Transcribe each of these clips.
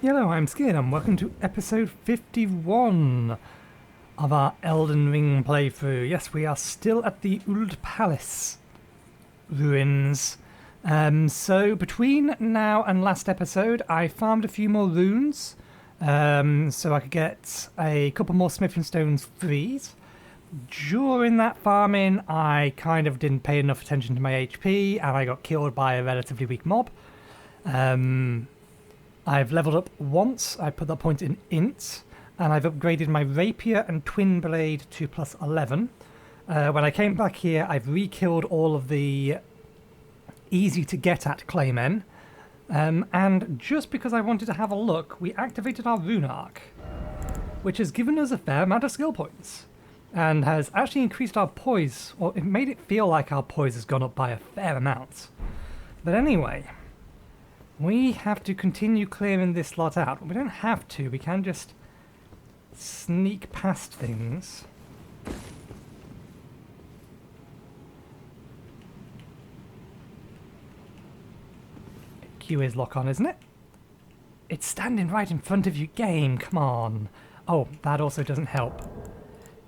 Hello, I'm Skid and welcome to episode 51 of our Elden Ring playthrough. Yes, we are still at the Uhl Palace Ruins. So between now and last episode, I farmed a few more runes so I could get a couple more smithing stones freed. During that farming, I kind of didn't pay enough attention to my HP and I got killed by a relatively weak mob. I've leveled up once, I put that point in int, and I've upgraded my rapier and twin blade to plus 11. When I came back here, I've re-killed all of the easy to get at claymen, and just because I wanted to have a look, we activated our rune arc, which has given us a fair amount of skill points, and has actually increased our poise, or it made it feel like our poise has gone up by a fair amount. But anyway, we have to continue clearing this lot out. We don't have to, we can just sneak past things. Q is lock on, isn't it? It's standing right in front of you, game, come on. Oh, that also doesn't help.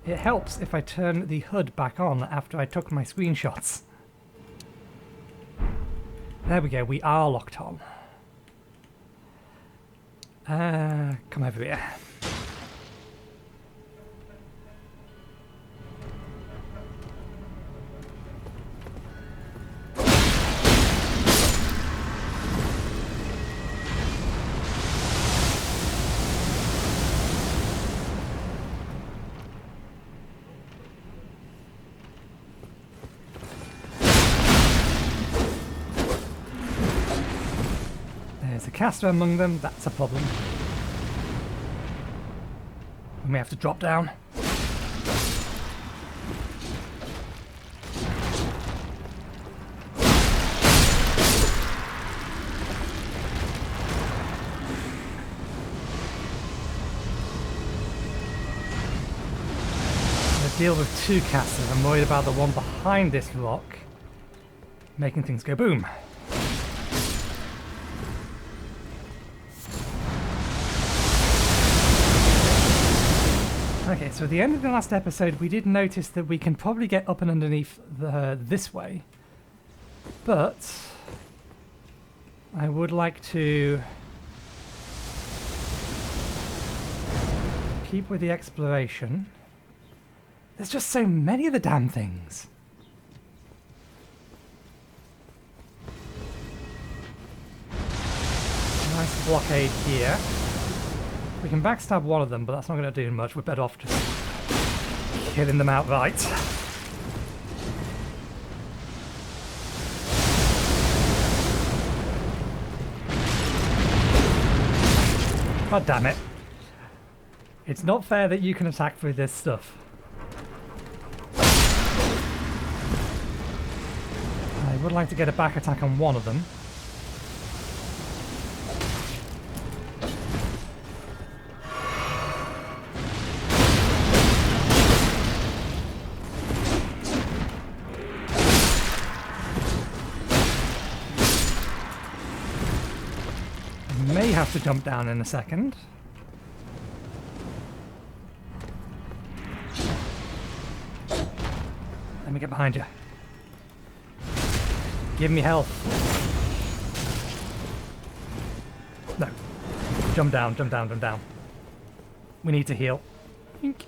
It helps if I turn the HUD back on after I took my screenshots. There we go, we are locked on. Come over here. There's a caster among them, that's a problem. We may have to drop down. To deal with two casters, I'm worried about the one behind this rock making things go boom. Okay, so at the end of the last episode, we did notice that we can probably get up and underneath this way. But I would like to keep with the exploration. There's just so many of the damn things. Nice blockade here. We can backstab one of them, but that's not going to do much. We're better off just killing them outright. God damn it. It's not fair that you can attack through this stuff. I would like to get a back attack on one of them. May have to jump down in a second. Let me get behind you. Give me health. No. Jump down, jump down, jump down. We need to heal.Ink.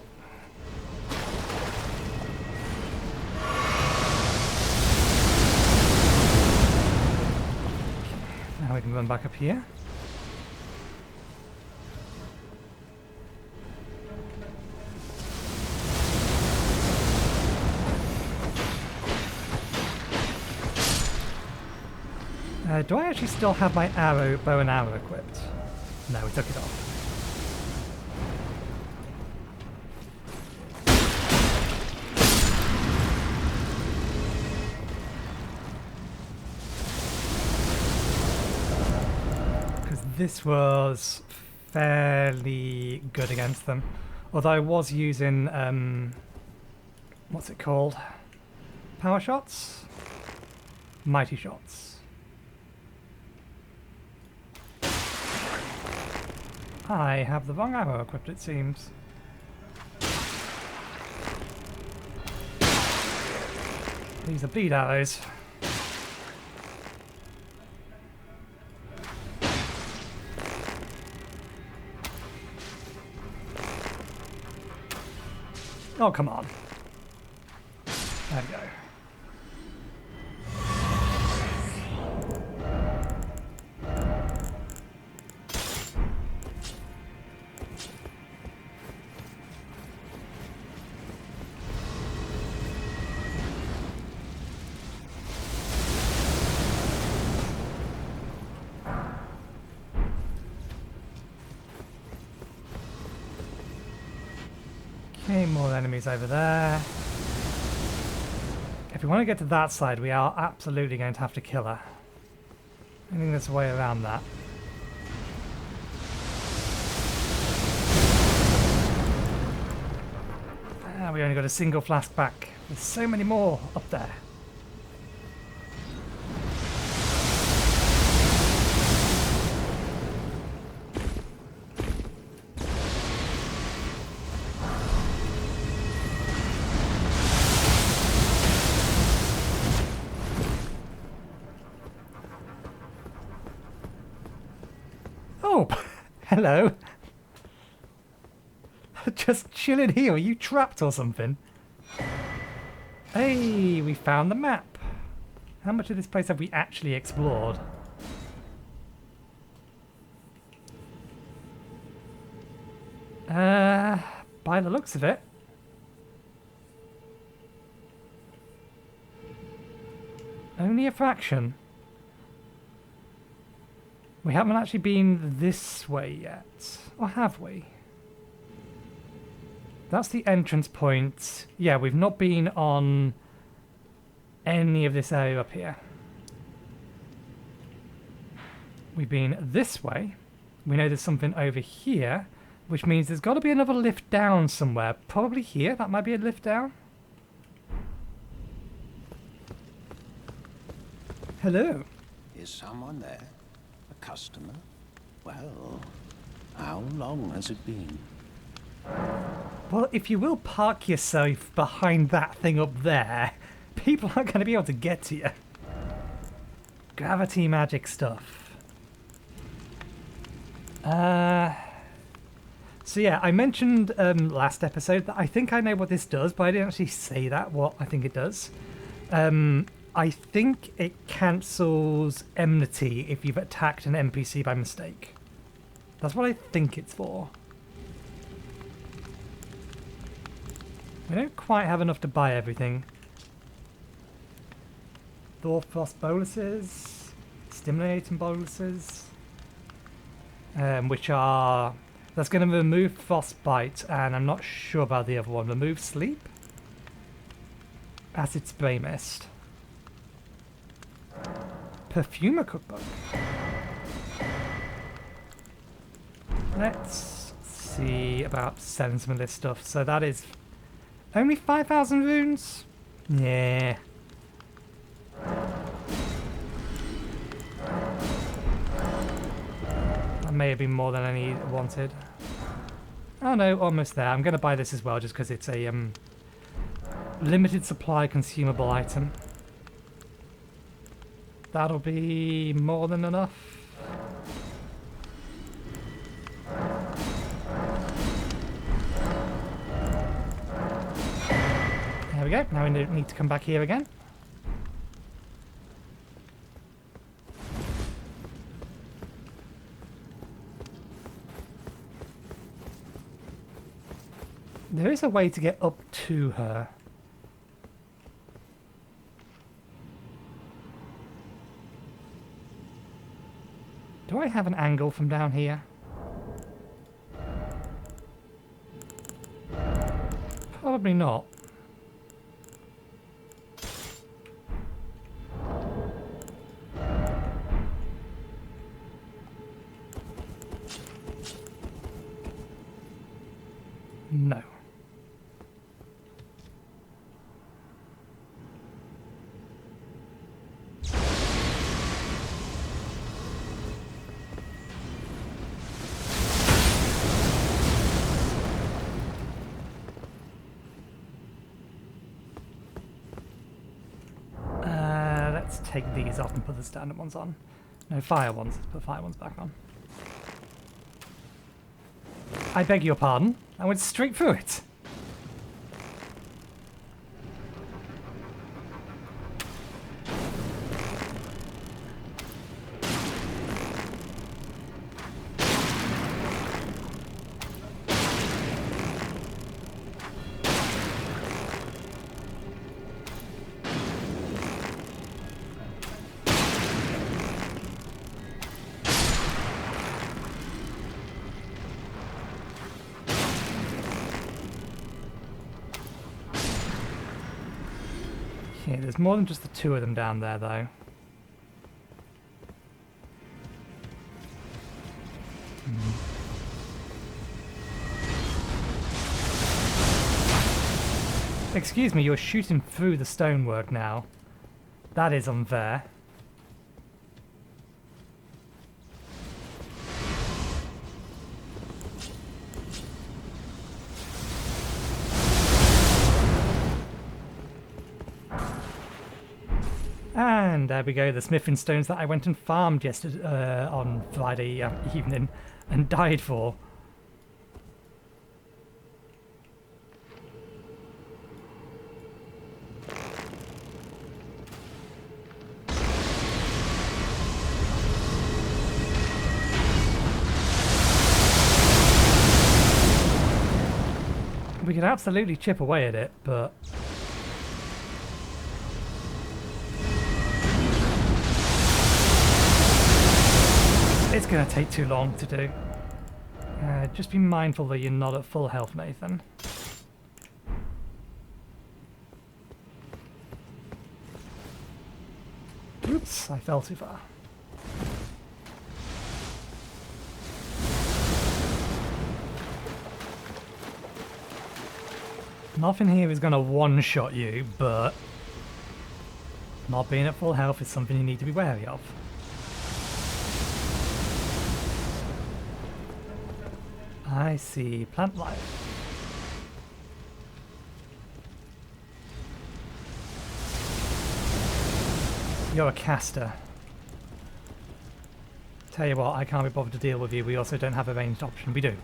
Now we can run back up here. Do I actually still have my bow and arrow equipped? No, we took it off. Because this was fairly good against them. Although I was using, what's it called? Power shots? Mighty shots. I have the wrong arrow equipped, it seems. These are bead arrows. Oh, come on. There we go. Okay, more enemies over there. If we want to get to that side, we are absolutely going to have to kill her. I think there's a way around that. Ah, we only got a single flask back. There's so many more up there. Oh, hello. Just chilling here. Are you trapped or something? Hey, we found the map. How much of this place have we actually explored? By the looks of it. Only a fraction. We haven't actually been this way yet. Or have we? That's the entrance point. Yeah, we've not been on any of this area up here. We've been this way. We know there's something over here, which means there's got to be another lift down somewhere. Probably here. That might be a lift down. Hello. Is someone there? A customer? Well, how long has it been? Well, if you will park yourself behind that thing up there, people aren't going to be able to get to you. Gravity magic stuff. So yeah, I mentioned last episode that I think I know what this does, but I didn't actually say that, what I think it does. I think it cancels enmity if you've attacked an NPC by mistake. That's what I think it's for. We don't quite have enough to buy everything. Thorfrost boluses, stimulating boluses, which are... That's going to remove frostbite, and I'm not sure about the other one. Remove sleep? Acid spray mist. Perfumer cookbook. Let's see about selling some of this stuff. So that is only 5,000 runes? Yeah. That may have been more than I wanted. Oh no, almost there. I'm going to buy this as well just because it's a limited supply consumable item. That'll be more than enough. There we go. Now we need to come back here again. There is a way to get up to her. Do I have an angle from down here? Probably not. No. take these off and put the standard ones on. No, fire ones. Let's put fire ones back on. I beg your pardon. I went straight through it. Okay, there's more than just the two of them down there, though. Excuse me, you're shooting through the stonework now. That is unfair. And there we go, the smithing stones that I went and farmed yesterday on Friday evening and died for. We could absolutely chip away at it, but it's going to take too long to do. Just be mindful that you're not at full health, Nathan. Oops, I fell too far. Nothing here is going to one-shot you, but not being at full health is something you need to be wary of. I see plant life. You're a caster. Tell you what, I can't be bothered to deal with you. We also don't have a ranged option. We do.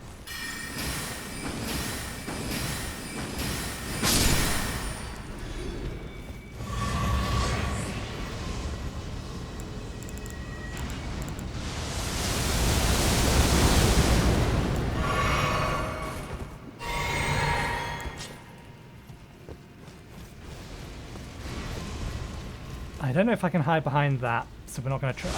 I don't know if I can hide behind that, so we're not going to try.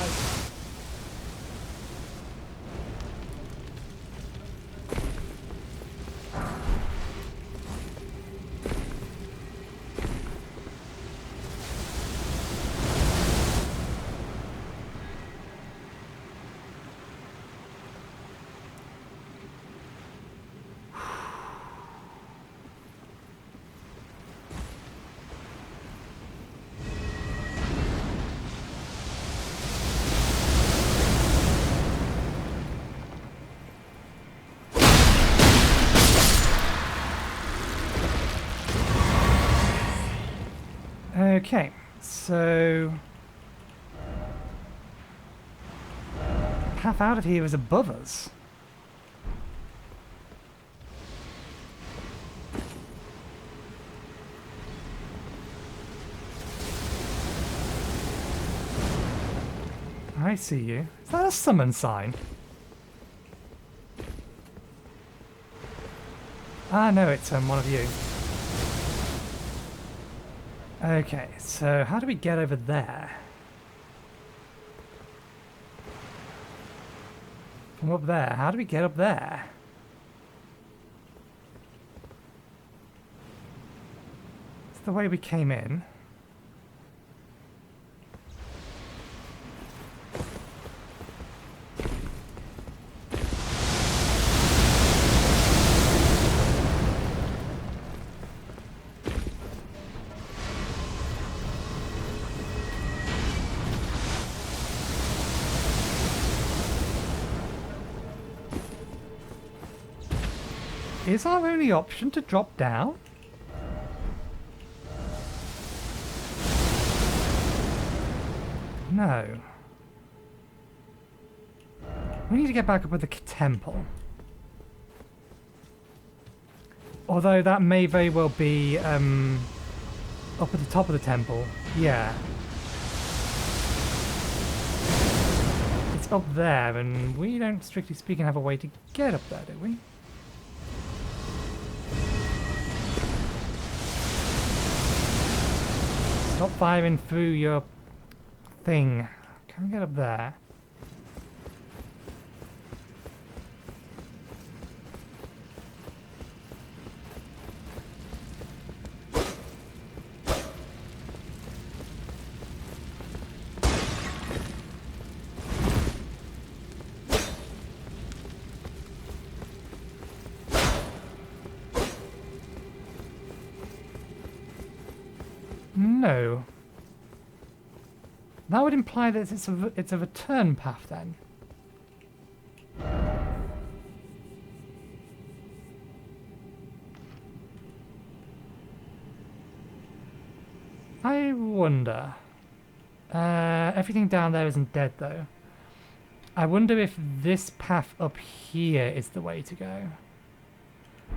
Okay, so the path out of here is above us. I see you. Is that a summon sign? Ah, no, it's one of you. Okay, so how do we get over there? From up there, how do we get up there? It's the way we came in. Is our only option to drop down? No. We need to get back up with the temple. Although that may very well be up at the top of the temple. Yeah. It's up there, and we don't, strictly speaking, have a way to get up there, do we? Stop firing through your thing. Can we get up there? No. That would imply that it's a return path then. I wonder. Everything down there isn't dead though. I wonder if this path up here is the way to go.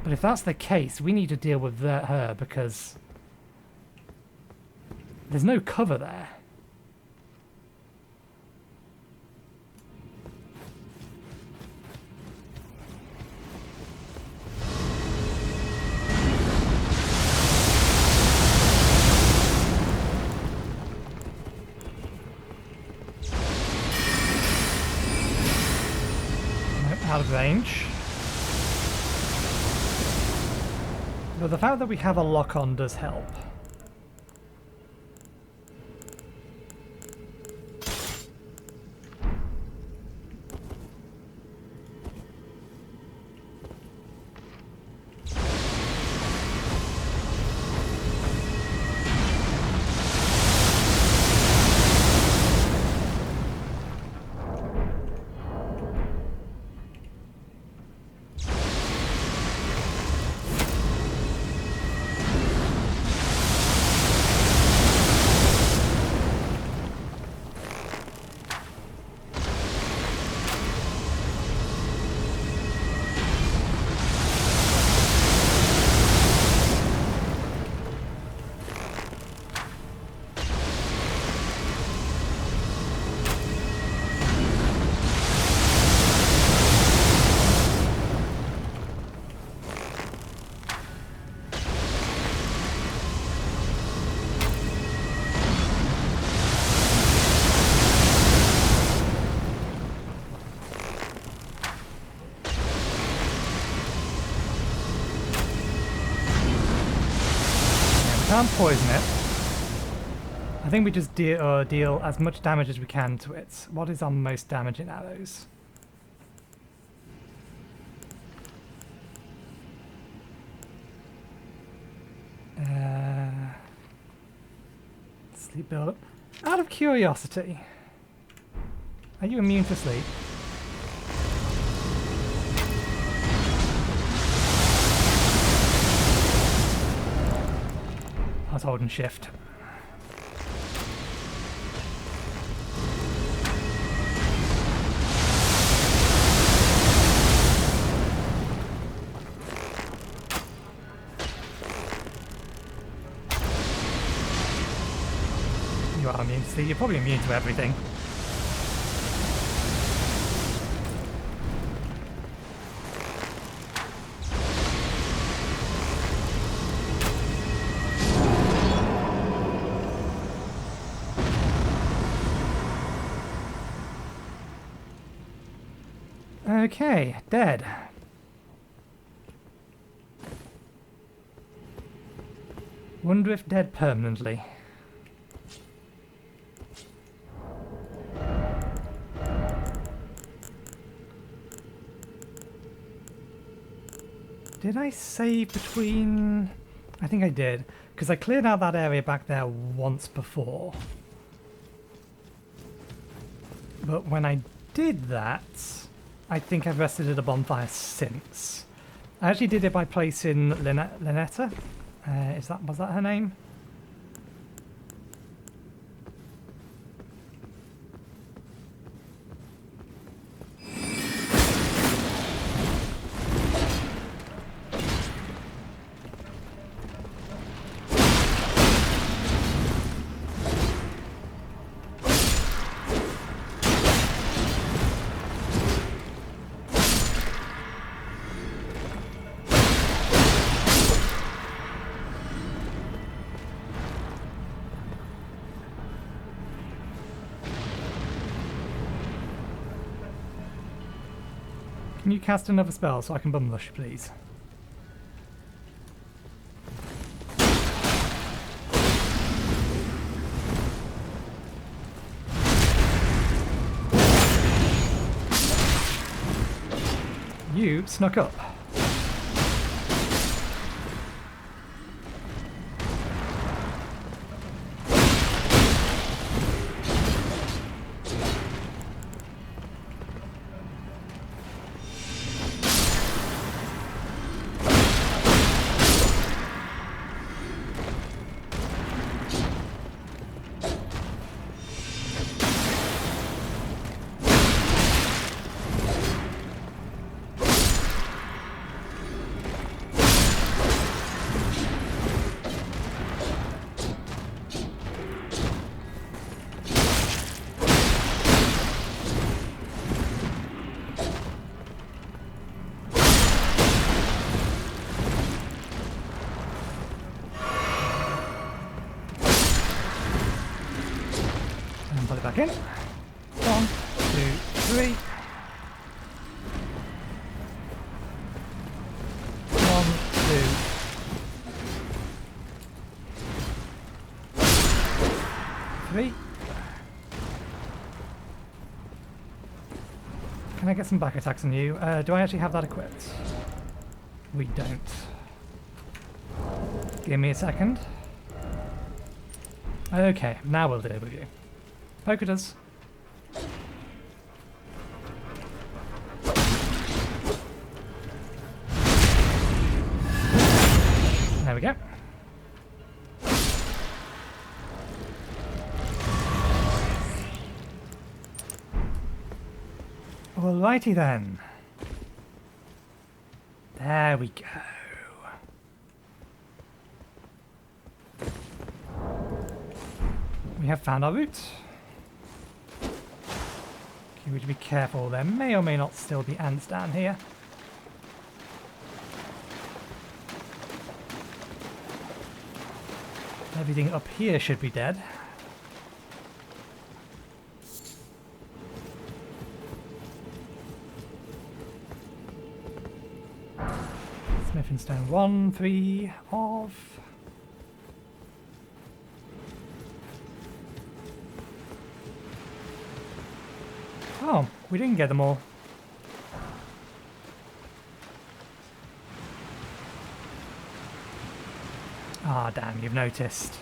But if that's the case, we need to deal with her because there's no cover there. Out of range. But the fact that we have a lock-on does help. Can't poison it. I think we just deal as much damage as we can to it. What is our most damaging arrows? Sleep build-up. Out of curiosity, are you immune to sleep? I was holding shift. You are immune to sleep. You're probably immune to everything. Okay, dead. Wonder if dead permanently. Did I save between... I think I did, because I cleared out that area back there once before. But when I did that, I think I've rested at a bonfire since. I actually did it by placing Lynetta. Was that her name? Can you cast another spell so I can bum rush, please? You snuck up. Put it back in. 1, 2, 3. 1, 2, 3. Can I get some back attacks on you? Do I actually have that equipped? We don't. Give me a second. Okay, now we'll deal with you. Poke at us. There we go. Alrighty then. There we go. We have found our route. Okay, we should be careful. There may or may not still be ants down here. Everything up here should be dead. Smithing stone 1, 3 of. Oh, we didn't get them all. Ah, damn, you've noticed.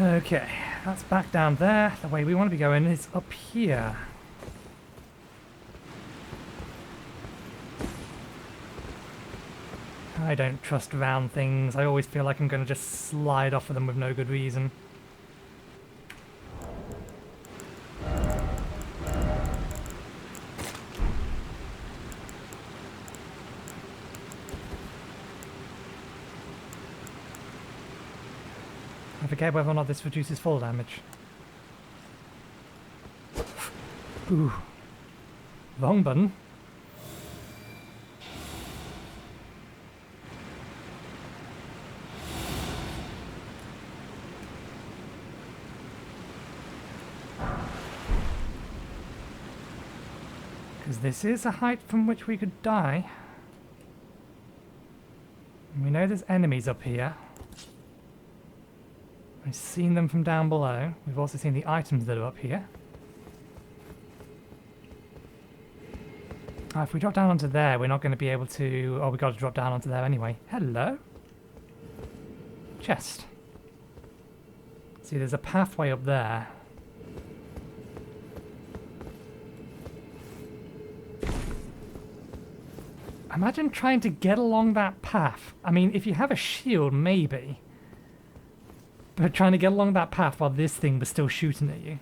Okay, that's back down there. The way we want to be going is up here. I don't trust round things. I always feel like I'm going to just slide off of them with no good reason. I forget whether or not this reduces fall damage. Ooh. Wrong button. Because this is a height from which we could die. And we know there's enemies up here. We've seen them from down below. We've also seen the items that are up here. If we drop down onto there, we're not going to be able to... Oh, we've got to drop down onto there anyway. Hello? Chest. See, there's a pathway up there. Imagine trying to get along that path. I mean, if you have a shield, maybe. But trying to get along that path while this thing was still shooting at you.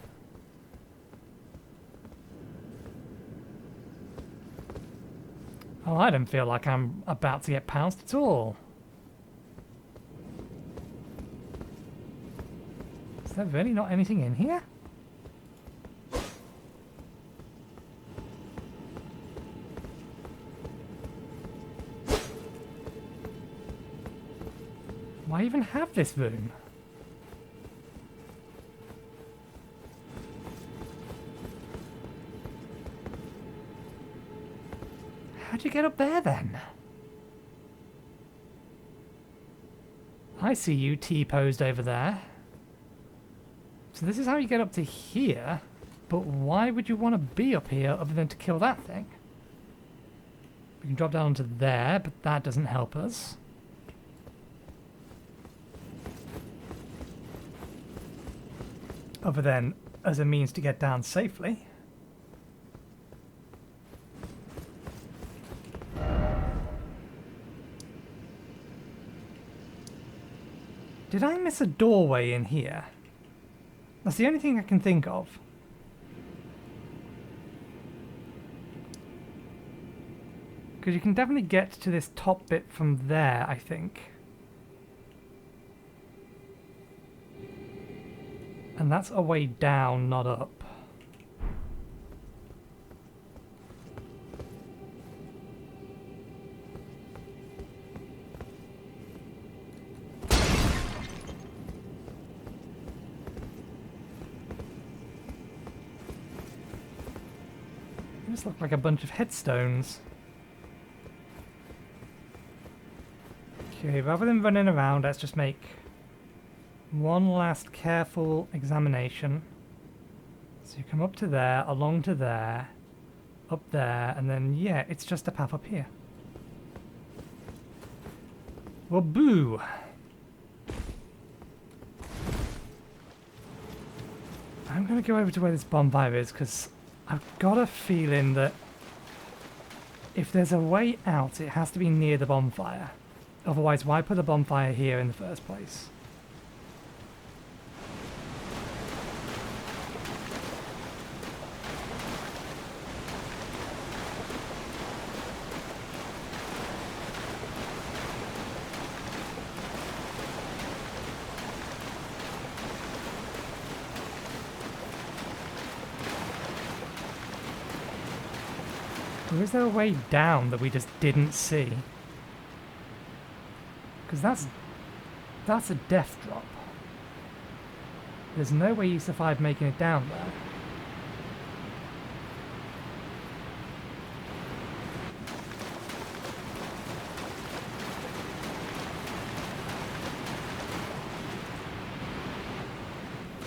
Oh, I don't feel like I'm about to get pounced at all. there really not anything in here? Why even have this room? How'd you get up there then? I see you T-posed over there. So this is how you get up to here, but why would you want to be up here other than to kill that thing? We can drop down to there, but that doesn't help us. Other than as a means to get down safely. Did I miss a doorway in here? That's the only thing I can think of. Because you can definitely get to this top bit from there, I think. And that's a way down, not up. These look like a bunch of headstones. Okay, rather than running around, let's just make one last careful examination. So you come up to there, along to there, up there, and then, yeah, it's just a path up here. Well, boo! I'm gonna go over to where this bonfire is, because I've got a feeling that if there's a way out, it has to be near the bonfire. Otherwise, why put a bonfire here in the first place? Or is there a way down that we just didn't see? Because that's a death drop. There's no way you survive making it down there.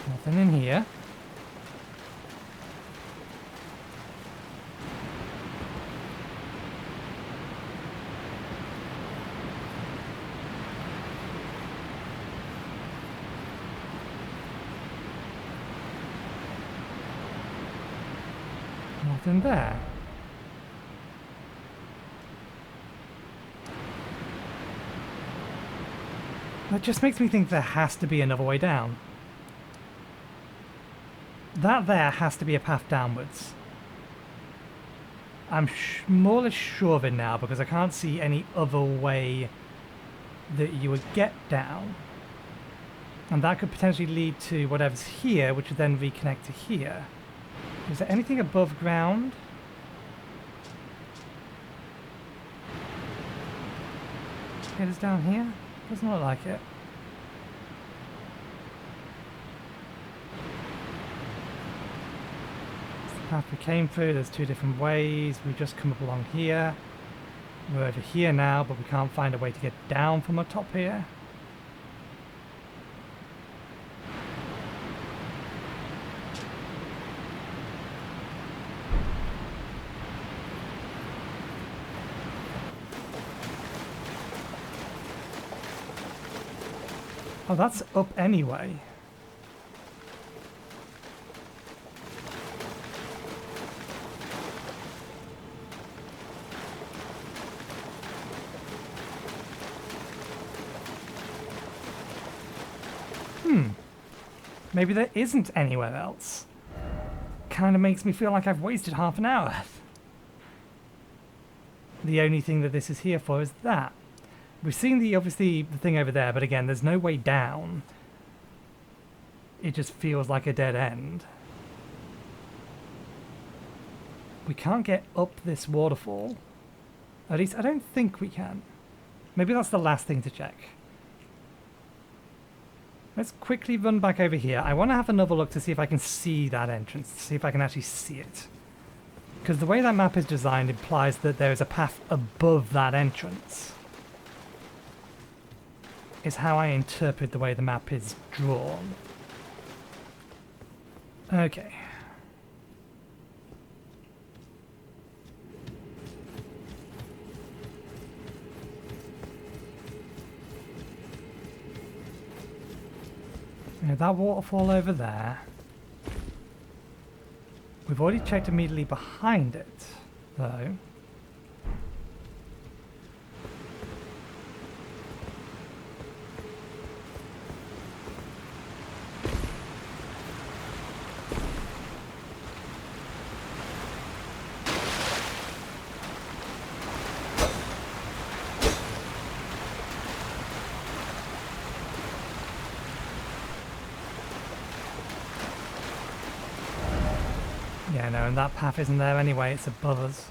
Nothing in here. Nothing there. That just makes me think there has to be another way down. That there has to be a path downwards. I'm more or less sure of it now because I can't see any other way that you would get down. And that could potentially lead to whatever's here, which would then reconnect to here. Is there anything above ground? Get us down here? Doesn't look like it. It's the path we came through. There's two different ways. We've just come up along here. We're over here now, but we can't find a way to get down from the top here. Oh, that's up anyway. Maybe there isn't anywhere else. Kind of makes me feel like I've wasted half an hour. The only thing that this is here for is that. We've seen obviously the thing over there, but again, there's no way down. it just feels like a dead end. We can't get up this waterfall. At least I don't think we can. Maybe that's the last thing to check. Let's quickly run back over here. I want to have another look to see if I can see that entrance, to see if I can actually see it. Because the way that map is designed implies that there is a path above that entrance. Is how I interpret the way the map is drawn. Okay. Now that waterfall over there. We've already checked immediately behind it, though. Yeah, no, and that path isn't there anyway, it's above us.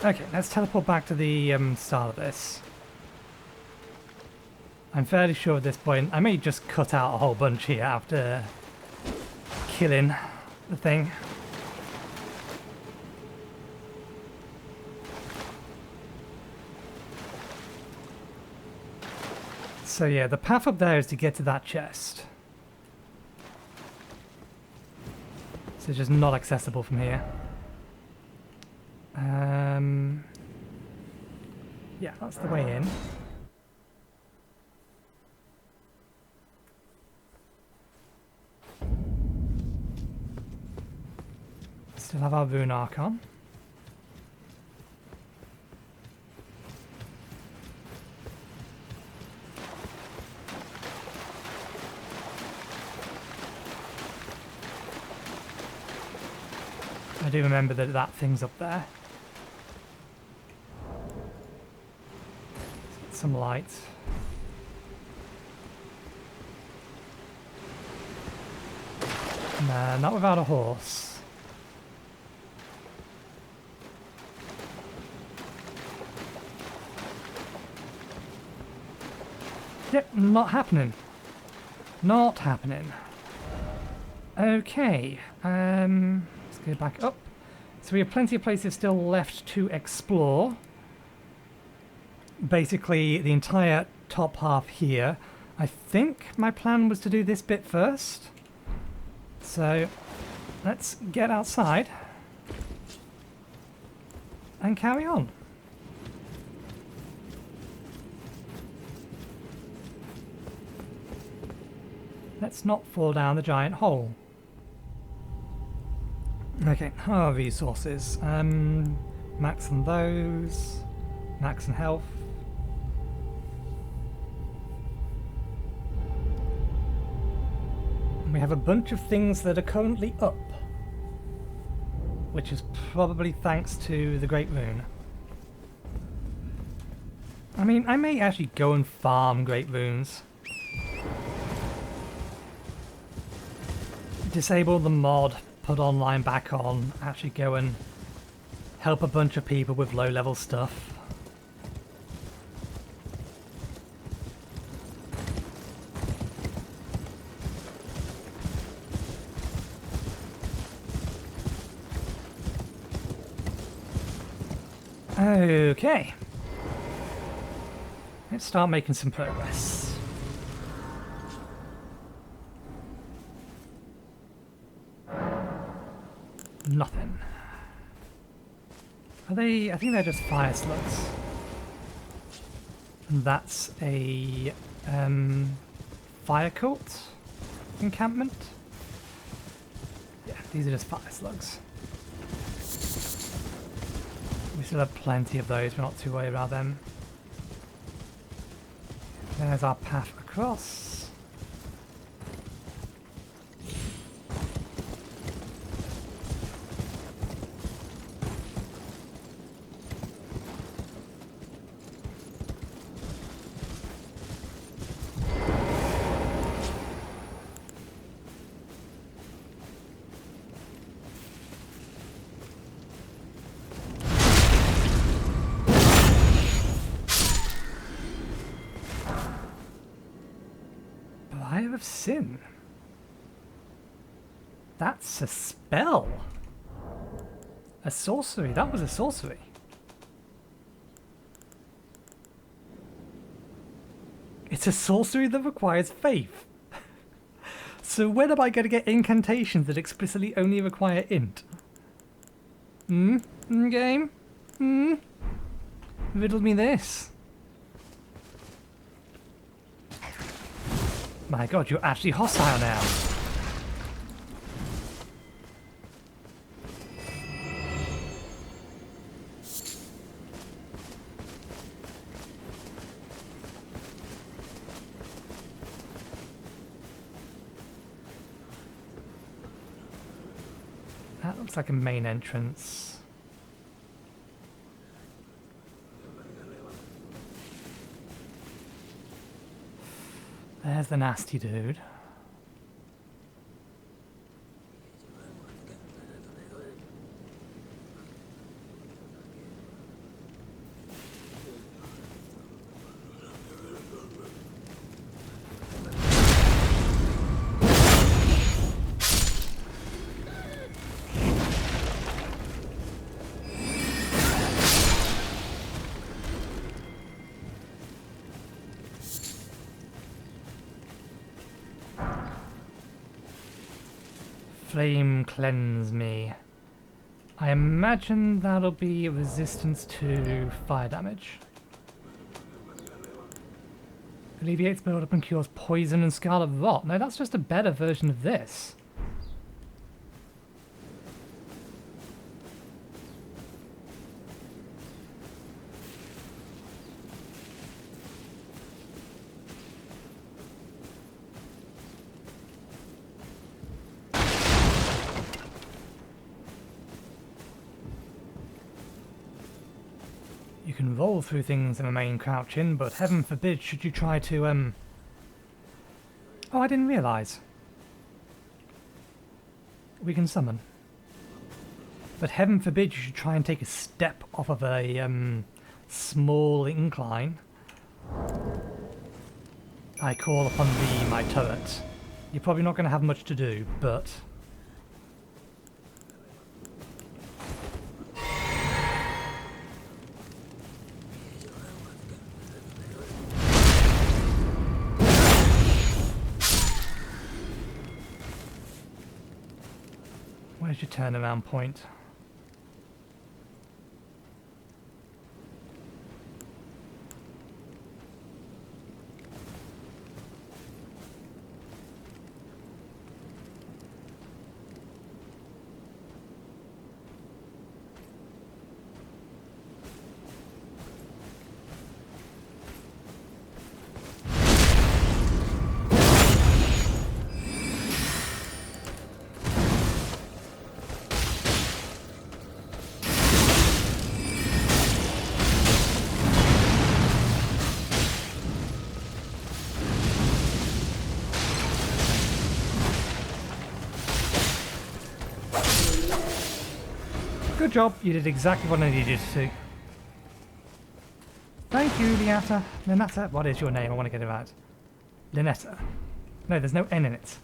Okay, let's teleport back to the start of this. I'm fairly sure at this point, I may just cut out a whole bunch here after killing the thing. So yeah, the path up there is to get to that chest. So it's just not accessible from here. Yeah, that's the way in. Still have our rune archon. I do remember that that thing's up there. Let's get some light. Nah, not without a horse. Yep, not happening. Not happening. Okay, let's go back up. So we have plenty of places still left to explore. Basically, the entire top half here. I think my plan was to do this bit first. So, let's get outside and carry on. Let's not fall down the giant hole. Okay, our resources. Max on those. Max on health. And we have a bunch of things that are currently up. Which is probably thanks to the Great Rune. I mean, I may actually go and farm Great Runes. Disable the mod, put online back on, actually go and help a bunch of people with low level stuff. Okay. Let's start making some progress. Nothing. Are they? I think they're just fire slugs. And that's a fire cult encampment. Yeah, these are just fire slugs. We still have plenty of those. We're not too worried about them. There's our path across. of Sin. That's a spell. A sorcery. That was a sorcery. It's a sorcery that requires faith. So when am I going to get incantations that explicitly only require int? Game? Riddle me this. My god, you're actually hostile now. That looks like a main entrance. There's the nasty dude. Flame cleanse me. I imagine that'll be resistance to fire damage. Alleviates build-up and cures poison and scarlet rot. No, that's just a better version of this. You can roll through things and remain crouching, but heaven forbid should you try to, Oh, I didn't realise. We can summon. But heaven forbid you should try and take a step off of a, small incline. I call upon thee, my turret. You're probably not going to have much to do, but... Where's your turnaround point? Good job, you did exactly what I needed you to. Thank you, Linetta. What is your name? I want to get it right. Linetta. No, there's no N in it.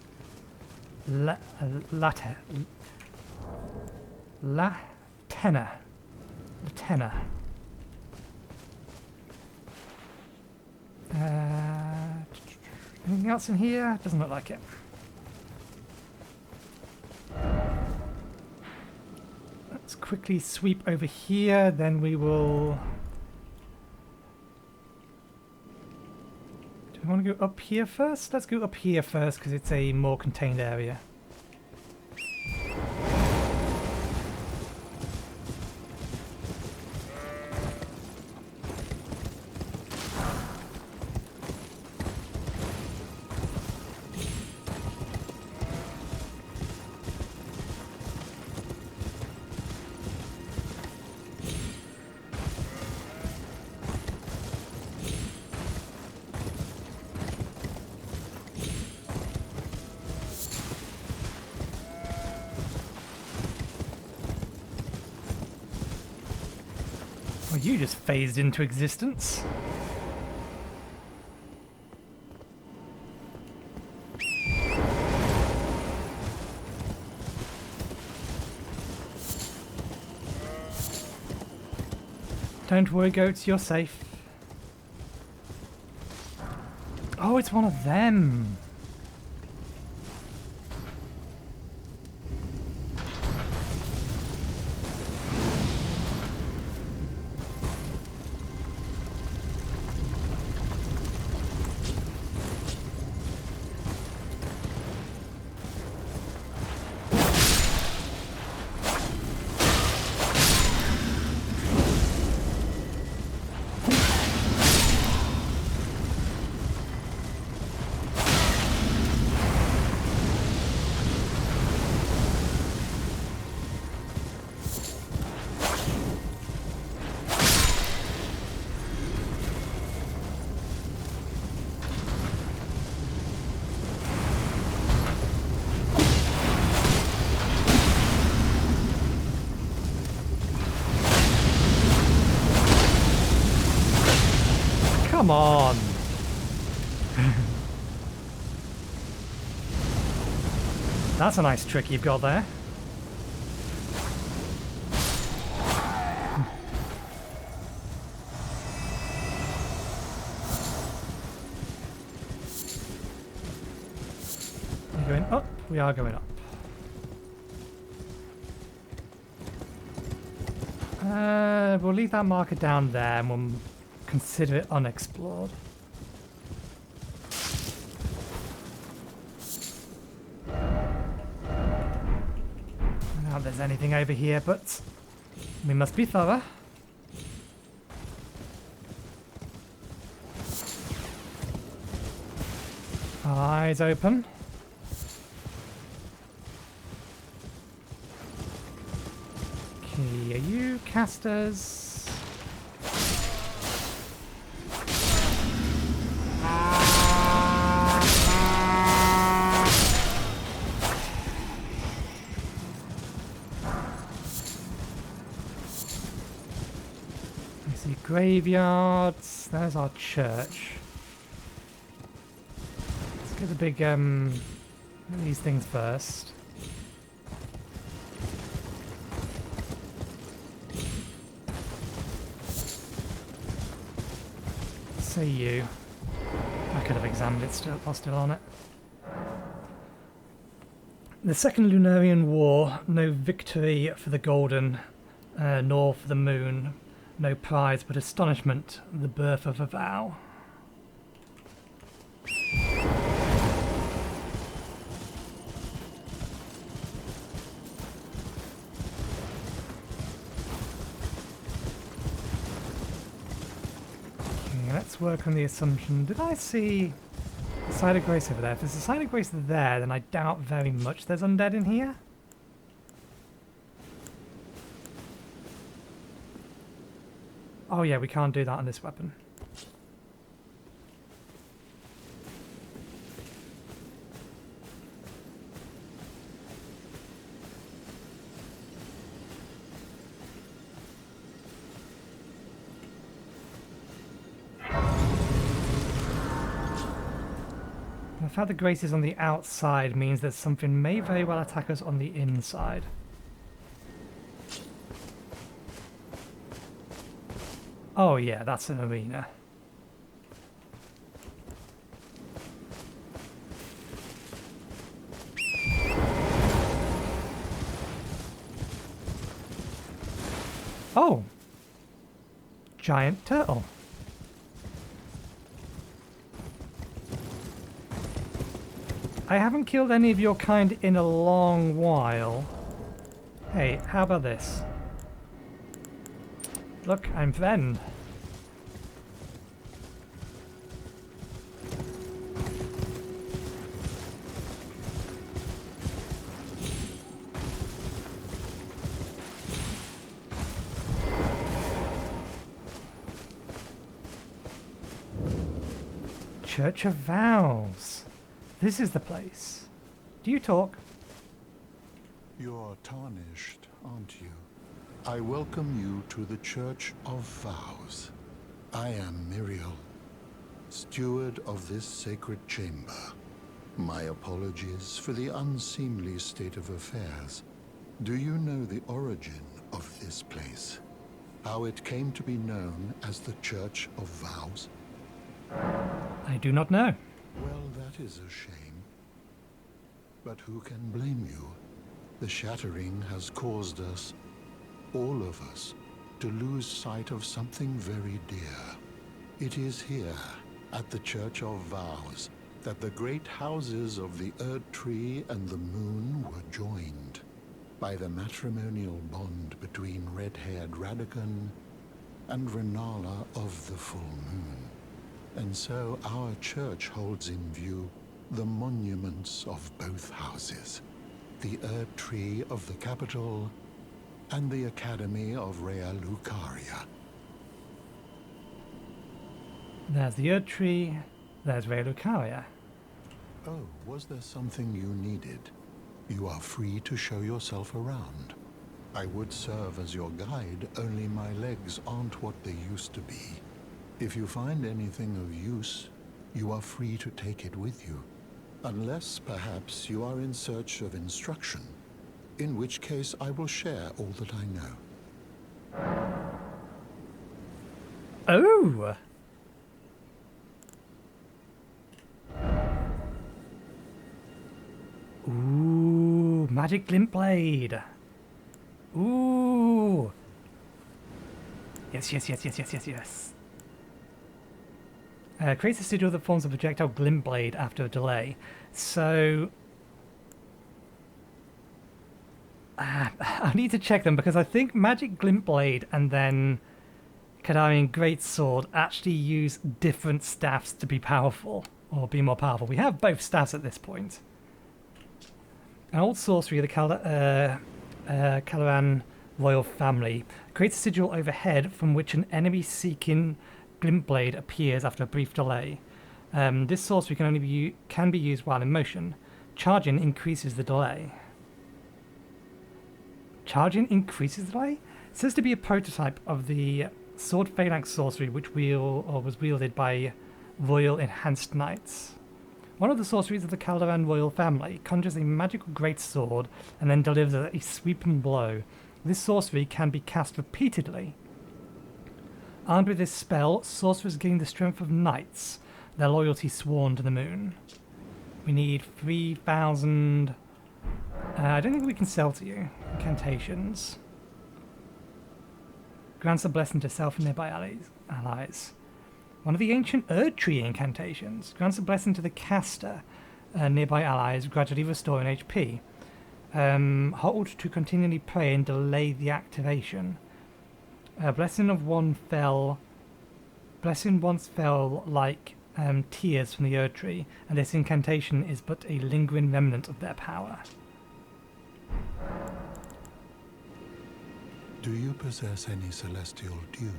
Latena. Anything else in here? Doesn't look like it. Let's quickly sweep over here, then we will... Do we want to go up here first? Let's go up here first because it's a more contained area. Well, you just phased into existence. Don't worry, goats, you're safe. Oh, it's one of them. Come on. That's a nice trick you've got there. We're going up. We are going up. We'll leave that marker down there and we'll consider it unexplored. I don't know if there's anything over here, but we must be thorough. Eyes open. Okay, are you casters? Graveyards. There's our church. Let's get the big these things first. Say you. I could have examined it still, while still on it. The Second Lunarian War. No victory for the Golden, nor for the Moon. No prize but astonishment, the birth of a vow. Okay, let's work on the assumption. Did I see a Side of Grace over there? If there's a Side of Grace there, then I doubt very much there's undead in here. Oh yeah, we can't do that on this weapon. The fact that Grace is on the outside means that something may very well attack us on the inside. Oh yeah, that's an arena. Oh! Giant turtle. I haven't killed any of your kind in a long while. Hey, how about this? Look, I'm Ven. Church of Vows. This is the place. Do you talk? You're tarnished, aren't you? I welcome you to the Church of Vows. I am Miriel, steward of this sacred chamber. My apologies for the unseemly state of affairs. Do you know the origin of this place? how it came to be known as the Church of Vows? I do not know. Well, that is a shame. But who can blame you? The shattering has caused us, all of us, to lose sight of something very dear. It is here, at the Church of Vows, that the great houses of the Erd Tree and the Moon were joined by the matrimonial bond between red-haired Radagon and Renala of the Full Moon. And so our church holds in view the monuments of both houses, the Erd Tree of the capital and the Academy of Rea Lucaria. There's the Erd Tree, there's Rea Lucaria. Oh, was there something you needed? You are free to show yourself around. I would serve as your guide, only my legs aren't what they used to be. If you find anything of use, you are free to take it with you. Unless, perhaps, you are in search of instruction, in which case I will share all that I know. Oh! Ooh, magic glint blade. Ooh. Yes, yes, yes, yes, yes, yes, yes. Creates a sigil that forms a projectile glint blade after a delay. So I need to check them because I think magic glint blade and then Kadarian greatsword actually use different staffs to be powerful or be more powerful. We have both staffs at this point. An old sorcery of the Calaran royal family creates a sigil overhead from which an enemy-seeking glint blade appears after a brief delay. This sorcery can only be used while in motion. Charging increases the delay. Charging increases the delay? It says to be a prototype of the sword phalanx sorcery which was wielded by royal enhanced knights. One of the sorceries of the Calderan royal family conjures a magical greatsword and then delivers a sweeping blow. This sorcery can be cast repeatedly. Armed with this spell, sorcerers gain the strength of knights, their loyalty sworn to the moon. We need 3,000... I don't think we can sell to you. Incantations. Grants a blessing to self and nearby allies. One of the ancient Erd Tree incantations grants a blessing to the caster, nearby allies, gradually restoring HP. Hold to continually pray and delay the activation. Blessing once fell like tears from the Erd Tree, and this incantation is but a lingering remnant of their power. Do you possess any celestial dew?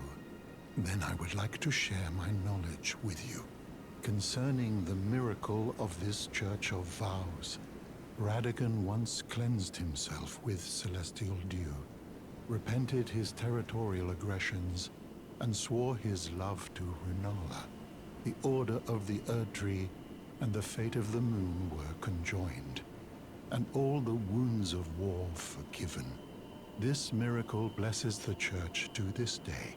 Then I would like to share my knowledge with you. Concerning the miracle of this Church of Vows, Radagon once cleansed himself with celestial dew, repented his territorial aggressions, and swore his love to Renala. The Order of the Erd Tree and the fate of the Moon were conjoined, and all the wounds of war forgiven. This miracle blesses the Church to this day.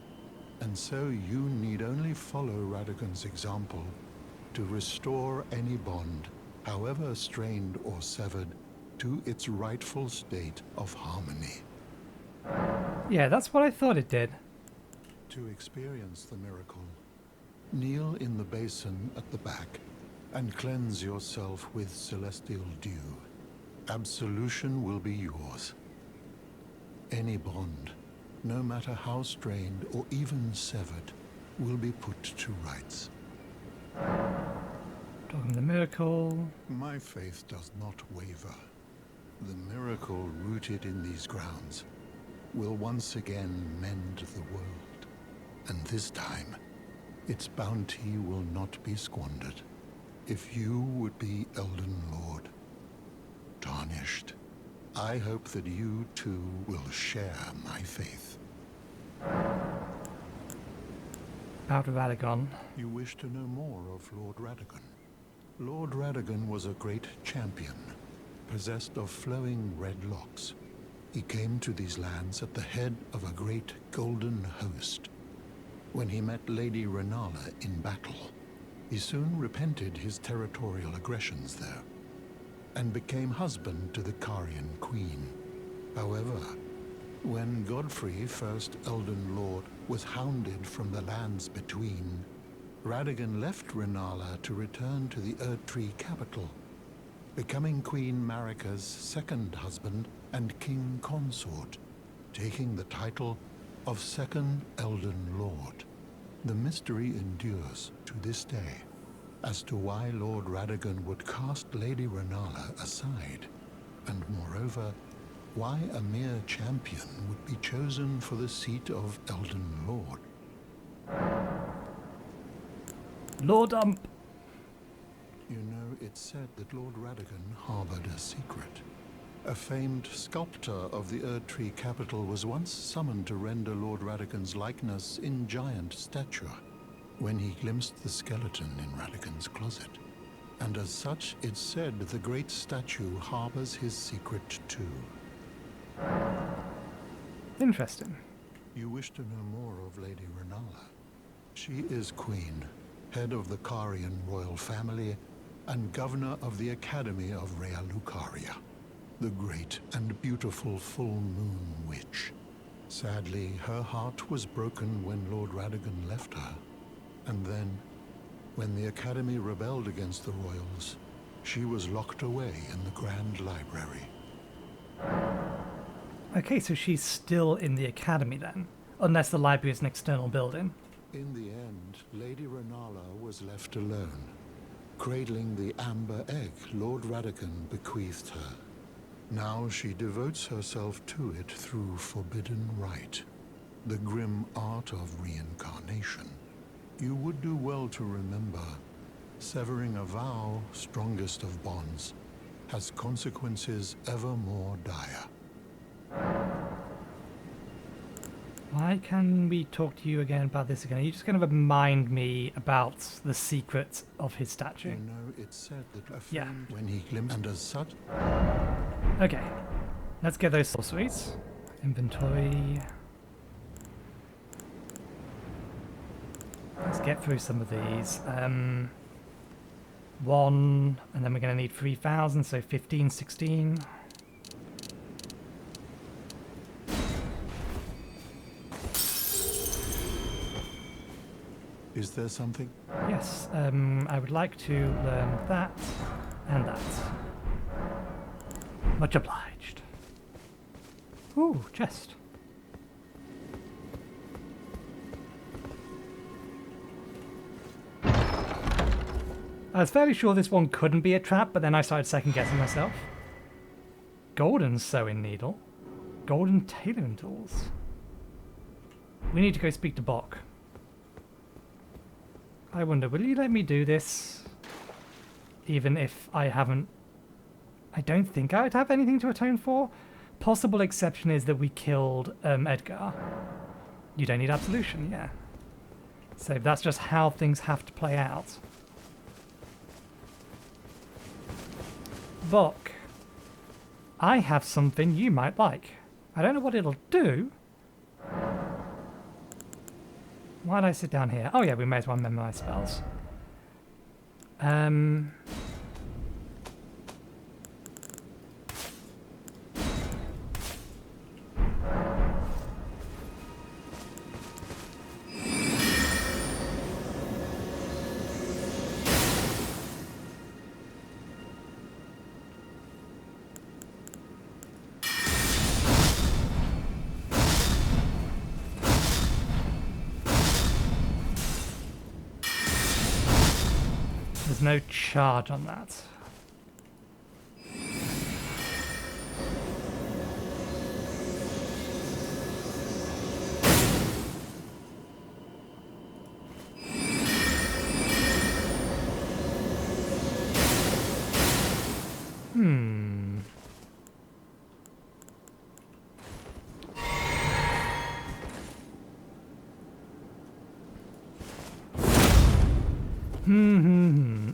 And so you need only follow Radagon's example to restore any bond, however strained or severed, to its rightful state of harmony. Yeah, that's what I thought it did. To experience the miracle, kneel in the basin at the back and cleanse yourself with celestial dew. Absolution will be yours. Any bond, no matter how strained or even severed, will be put to rights. Talking the miracle. My faith does not waver. The miracle rooted in these grounds will once again mend the world. And this time, its bounty will not be squandered. If you would be Elden Lord, tarnished, I hope that you too will share my faith. About Radagon. You wish to know more of Lord Radagon? Lord Radagon was a great champion, possessed of flowing red locks. He came to these lands at the head of a great golden host. When he met Lady Renala in battle, he soon repented his territorial aggressions there, and became husband to the Carian queen. However, when Godfrey, first Elden Lord, was hounded from the lands between, Radagon left Renala to return to the Erdtree capital, becoming Queen Marika's second husband and king consort, taking the title of Second Elden Lord. The mystery endures to this day as to why Lord Radagon would cast Lady Renala aside, and moreover, why a mere champion would be chosen for the seat of Elden Lord. Lord Ump. You know, it's said that Lord Radagon harbored a secret. A famed sculptor of the Erdtree capital was once summoned to render Lord Radagon's likeness in giant stature, when he glimpsed the skeleton in Radagon's closet. And as such, it's said the great statue harbors his secret too. Interesting. You wish to know more of Lady Renala? She is Queen, head of the Carian royal family, and governor of the Academy of Rea Lucaria, the great and beautiful full moon witch. Sadly, her heart was broken when Lord Radagon left her, and then, when the Academy rebelled against the royals, she was locked away in the Grand Library. Okay, so she's still in the academy then, unless the library is an external building. In the end, Lady Renala was left alone, cradling the amber egg Lord Radagon bequeathed her. Now she devotes herself to it through forbidden rite, the grim art of reincarnation. You would do well to remember, severing a vow, strongest of bonds, has consequences ever more dire. Why can we talk to you again about this again? Are you just going to remind me about the secret of his statue? You know, it's said that a Yeah. friend, when he glimpsed, and as such, Okay, let's get those sorceries. Inventory. Let's get through some of these. 1, and then we're going to need 3,000, so 15, 16. is there something? Yes, I would like to learn that and that. Much obliged. Ooh, chest. I was fairly sure this one couldn't be a trap, but then I started second guessing myself. Golden sewing needle. Golden tailoring tools. We need to go speak to Bok. I wonder, will you let me do this? Even if I haven't... I don't think I'd have anything to atone for. Possible exception is that we killed Edgar. You don't need absolution, yeah. So that's just how things have to play out. Bok, I have something you might like. I don't know what it'll do. Why did I sit down here? Oh yeah, we may as well memorize spells. There's no charge on that.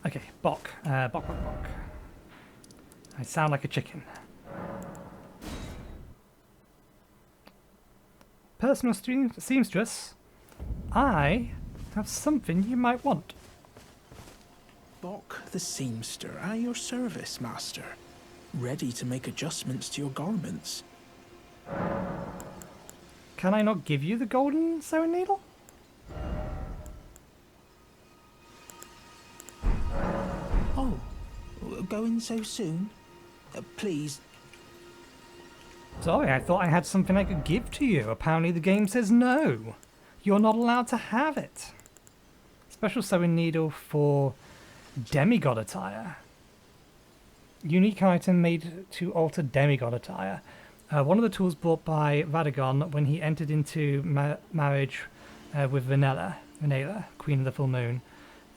Okay, Bok. Bok. I sound like a chicken. personal seamstress, I have something you might want. Bok the seamster at your service, master. Ready to make adjustments to your garments. Can I not give you the golden sewing needle? Oh, going so soon? Please. Sorry, I thought I had something I could give to you. Apparently the game says no. You're not allowed to have it. Special sewing needle for demigod attire. Unique item made to alter demigod attire. One of the tools brought by Radagon when he entered into marriage with Renela, Queen of the Full Moon,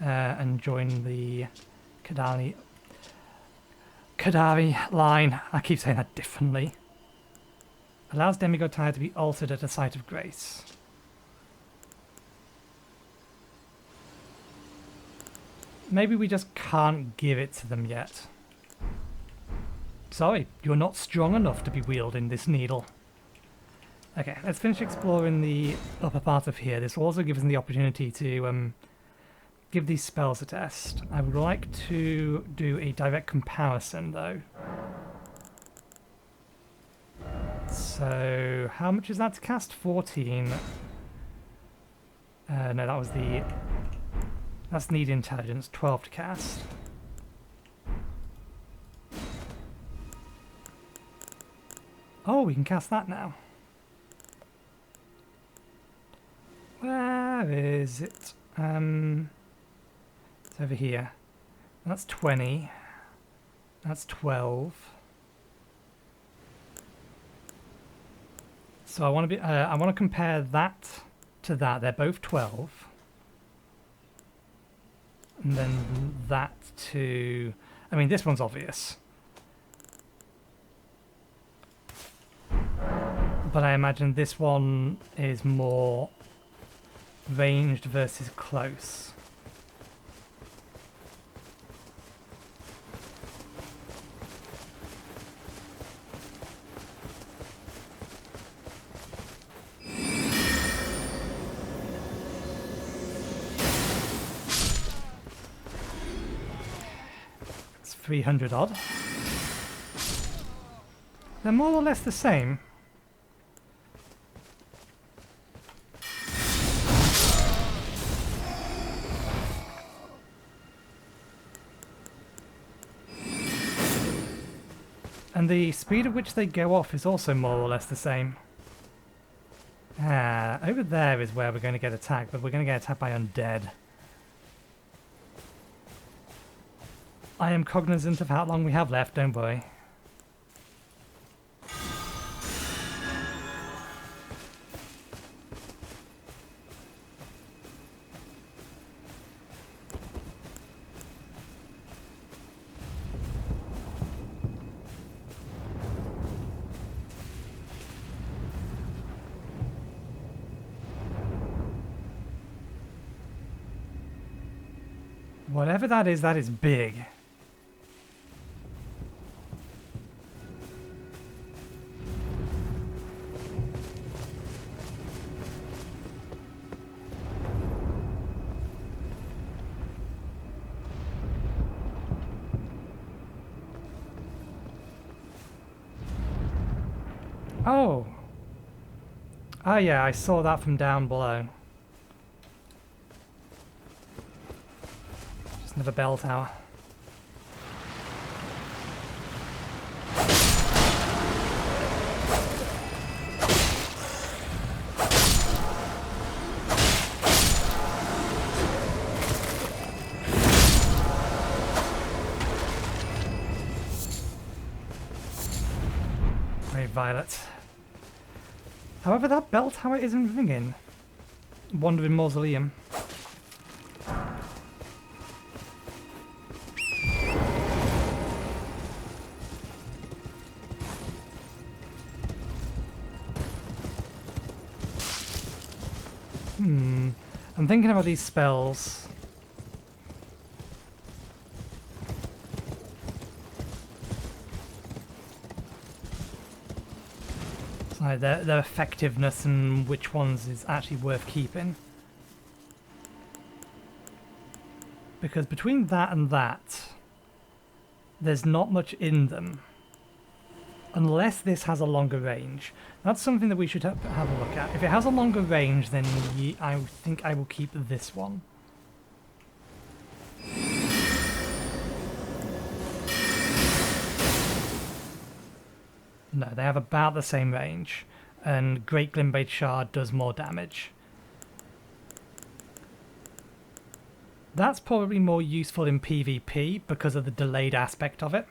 and joined the Kadari line. I keep saying that differently. Allows demigod attire to be altered at a site of grace. Maybe we just can't give it to them yet. Sorry, you're not strong enough to be wielding this needle. Okay, let's finish exploring the upper part of here. This will also give us the opportunity to give these spells a test. I would like to do a direct comparison though. So, how much is that to cast? 14. No, that was the... That's need intelligence. 12 to cast. Oh, we can cast that now. Where is it? It's over here. That's 20. That's 12. So I want to compare that to that. They're both 12. And then that to... I mean, this one's obvious. But I imagine this one is more ranged versus close. It's 300 odd. They're more or less the same. And the speed at which they go off is also more or less the same. Over there is where we're going to get attacked, but we're going to get attacked by undead. I am cognizant of how long we have left, don't worry. Whatever that is big. Oh. Oh yeah, I saw that from down below. Another bell tower. Very violet. However, that bell tower isn't ringing. Wandering mausoleum. I'm thinking about these spells. Like their effectiveness and which ones is actually worth keeping. Because between that and that, there's not much in them. Unless this has a longer range. That's something that we should have a look at. If it has a longer range, then I think I will keep this one. No, they have about the same range. And Great Glimblade Shard does more damage. That's probably more useful in PvP because of the delayed aspect of it.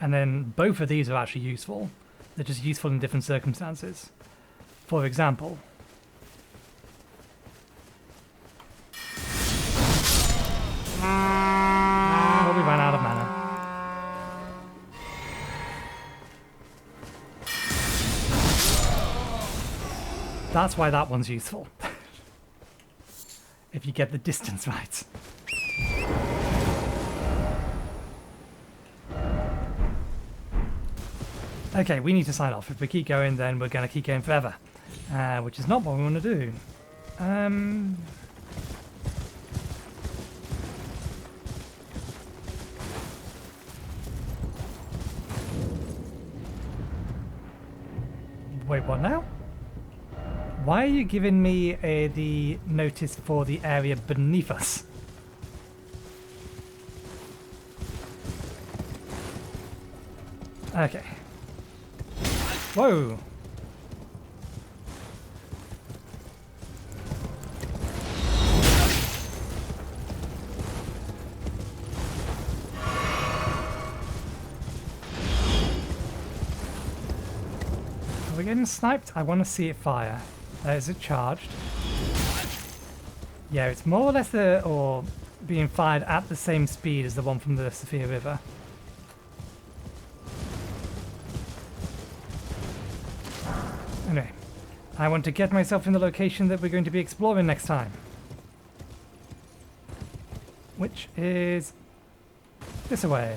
And then both of these are actually useful. They're just useful in different circumstances. For example, well, we ran out of mana. That's why that one's useful. If you get the distance right. Okay, we need to sign off. If we keep going, then we're going to keep going forever. Which is not what we want to do. Wait, what now? Why are you giving me the notice for the area beneath us? Okay. Whoa! Are we getting sniped? I want to see it fire. Is it charged? Yeah, it's more or less being fired at the same speed as the one from the Sophia River. Anyway, I want to get myself in the location that we're going to be exploring next time. Which is this way.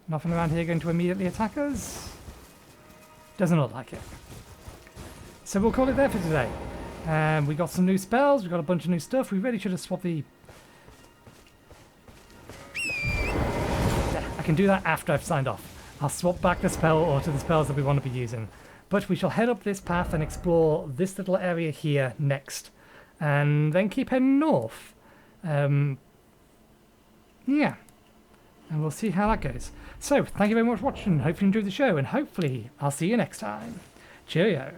Nothing around here going to immediately attack us? Doesn't look like it. So we'll call it there for today. We got some new spells, we got a bunch of new stuff. We really should have swapped the... Yeah, I can do that after I've signed off. I'll swap back the spell or to the spells that we want to be using. But we shall head up this path and explore this little area here next. And then keep heading north. Yeah. And we'll see how that goes. So, thank you very much for watching. Hope you enjoyed the show. And hopefully, I'll see you next time. Cheerio.